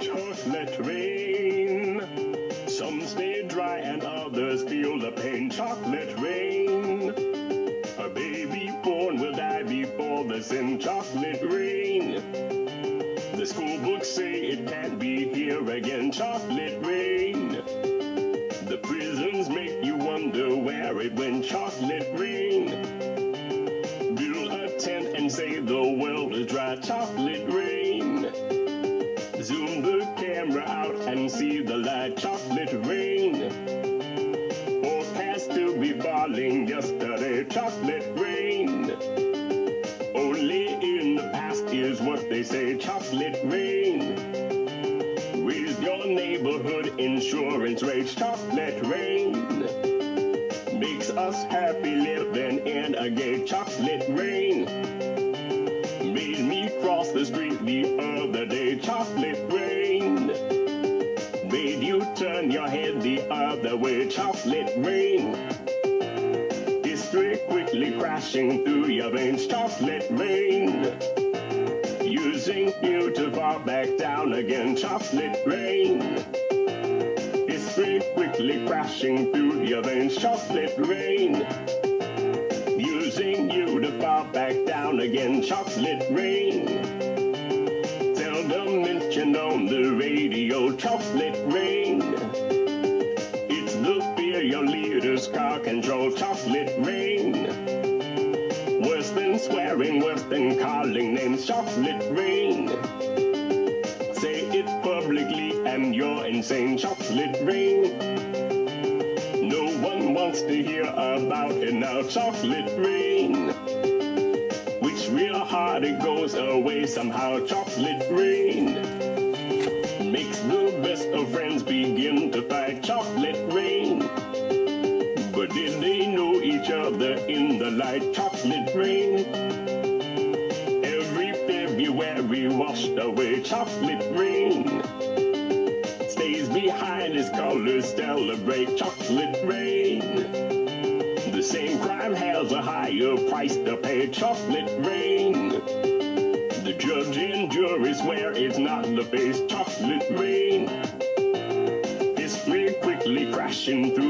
Chocolate rain. Some stay dry and others feel the pain. Chocolate rain. A baby born will die before the sin. Chocolate rain. The school books say it can't be here again. Chocolate rain. The prisons make you wonder where it went. Chocolate rain. Build a tent and say the world is dry. Chocolate rain. Zoom the camera out and see the light. Chocolate rain. Forecast to be falling yesterday. Chocolate rain. Only in the past is what they say. Chocolate rain. Raise your neighborhood insurance rates. Chocolate rain. Makes us happy living in a gay. Chocolate rain. Made me cross the street the other day. Chocolate rain. Made you turn your head the other way. Chocolate rain. History quickly crashing through your veins. Chocolate rain. Using you to fall back down again. Chocolate rain. History quickly crashing through your veins. Chocolate rain. Using you to fall back down again. Chocolate rain. Seldom mentioned on the radio. Chocolate rain. It's the fear your leaders car control. Chocolate rain. Worse than swearing, worse than calling names. Chocolate rain. Say it publicly and you're insane. Chocolate rain. No one wants to hear about it now. Chocolate rain. Which real hard it goes away somehow. Chocolate rain. Makes the best of friends begin to fight. Chocolate rain. But did they know each other in the light? Chocolate rain. Every February washed away. Chocolate rain. Stays behind his colors celebrate. Chocolate rain. The same crime has a higher price to pay. Chocolate rain. The judge and jury swear it's not the face. Chocolate rain. History quickly crashing through